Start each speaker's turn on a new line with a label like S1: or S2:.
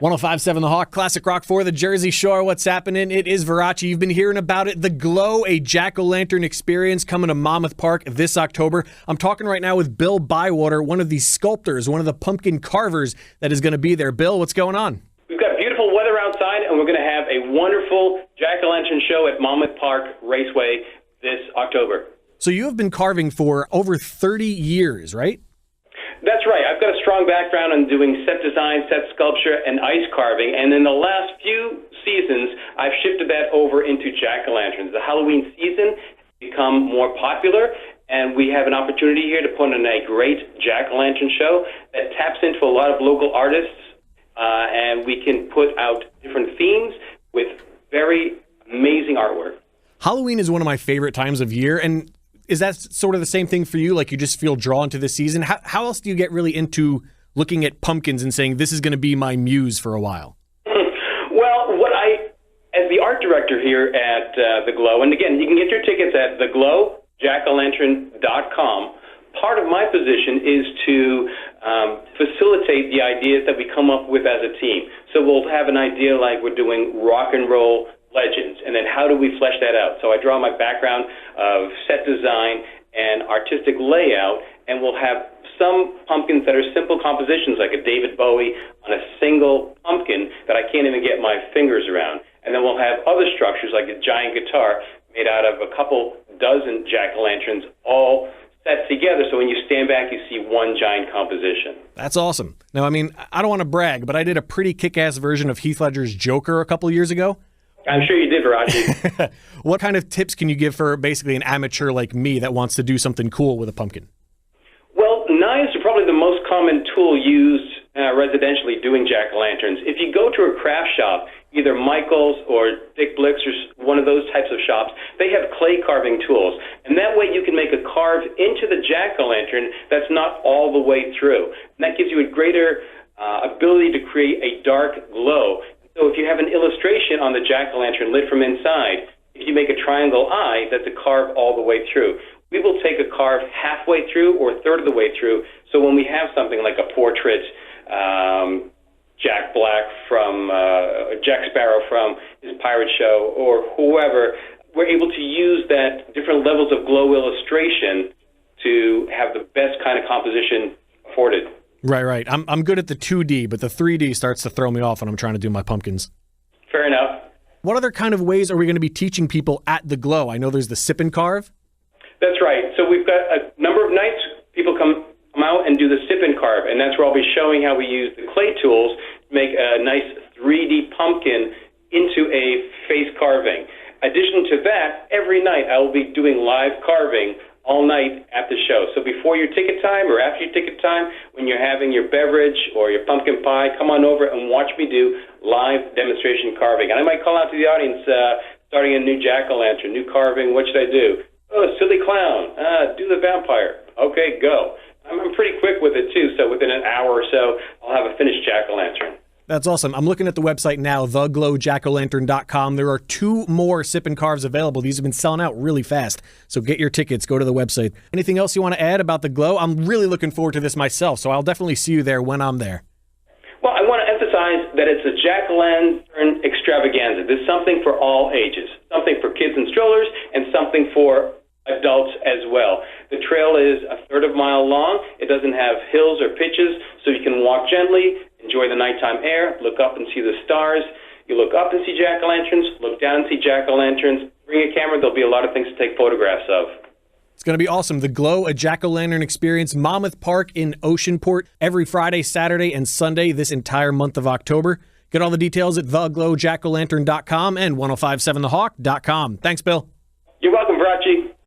S1: 105.7 The Hawk, Classic Rock for the Jersey Shore. What's happening? It is Varacchi. You've been hearing about it. The Glow, a jack-o'-lantern experience coming to Monmouth Park this October. I'm talking right now with Bill Bywater, one of the sculptors, one of the pumpkin carvers that is going to be there. Bill, what's going on?
S2: We've got beautiful weather outside, and we're going to have a wonderful jack-o'-lantern show at Monmouth Park Raceway this October.
S1: So you have been carving for over 30 years, right?
S2: That's right. I've got a strong background in doing set design, set sculpture, and ice carving. And in the last few seasons, I've shifted that over into jack-o'-lanterns. The Halloween season has become more popular, and we have an opportunity here to put on a great jack-o'-lantern show that taps into a lot of local artists, and we can put out different themes with very amazing artwork. Halloween
S1: is one of my favorite times of year, and is that sort of the same thing for you? Like you just feel drawn to the season? How else do you get really into looking at pumpkins and saying, this is going to be my muse for a while?
S2: Well, as the art director here at The Glow, and again, you can get your tickets at theglowjackolantern.com. Part of my position is to facilitate the ideas that we come up with as a team. So we'll have an idea like we're doing rock and roll legends, and then how do we flesh that out? So I draw my background of set design and artistic layout, and we'll have some pumpkins that are simple compositions, like a David Bowie on a single pumpkin that I can't even get my fingers around. And then we'll have other structures, like a giant guitar made out of a couple dozen jack-o'-lanterns, all set together, so when you stand back, you see one giant composition.
S1: That's awesome. Now, I mean, I don't want to brag, but I did a pretty kick-ass version of Heath Ledger's Joker a couple years ago.
S2: I'm sure you did, Varacchi.
S1: What kind of tips can you give for basically an amateur like me that wants to do something cool with a pumpkin?
S2: Well, knives are probably the most common tool used residentially doing jack-o'-lanterns. If you go to a craft shop, either Michael's or Dick Blick's or one of those types of shops, they have clay carving tools. And that way you can make a carve into the jack-o'-lantern that's not all the way through. And that gives you a greater ability to create a dark glow. So if you have an illustration on the jack-o'-lantern lit from inside, if you make a triangle eye, that's a carve all the way through. We will take a carve halfway through or a third of the way through, so when we have something like a portrait, Jack Black from Jack Sparrow from his pirate show, or whoever, we're able to use that different levels of glow illustration to have the best kind of composition afforded.
S1: Right. I'm good at the 2D, but the 3D starts to throw me off when I'm trying to do my pumpkins.
S2: Fair enough.
S1: What other kind of ways are we going to be teaching people at the Glow? I know there's the sip and carve.
S2: That's right. So we've got a number of nights people come out and do the sip and carve, and that's where I'll be showing how we use the clay tools to make a nice 3D pumpkin into a face carving. Addition to that, every night I will be doing live carving all night at the show. So before your ticket time or after your ticket time, when you're having your beverage or your pumpkin pie, come on over and watch me do live demonstration carving. And I might call out to the audience, starting a new jack-o'-lantern, new carving, what should I do? Oh, silly clown, do the vampire. Okay, go. I'm pretty quick with it too, so within an hour or so, I'll have a finished jack-o'-lantern.
S1: That's awesome. I'm looking at the website now, theglowjackolantern.com. There are 2 more sip and carves available. These have been selling out really fast. So get your tickets. Go to the website. Anything else you want to add about the Glow? I'm really looking forward to this myself, so I'll definitely see you there when I'm there.
S2: Well, I want to emphasize that it's a jack-o'-lantern extravaganza. There's something for all ages, something for kids and strollers, and something for adults as well. The trail is a third of a mile long. It doesn't have hills or pitches, so you can walk gently, enjoy the nighttime air, look up and see the stars. You look up and see jack-o'-lanterns, look down and see jack-o'-lanterns. Bring a camera, there'll be a lot of things to take photographs of.
S1: It's going to be awesome. The Glow, a jack-o'-lantern experience, Monmouth Park in Oceanport, every Friday, Saturday, and Sunday this entire month of October. Get all the details at theglowjackolantern.com and 1057thehawk.com. Thanks, Bill.
S2: You're welcome, Varacchi.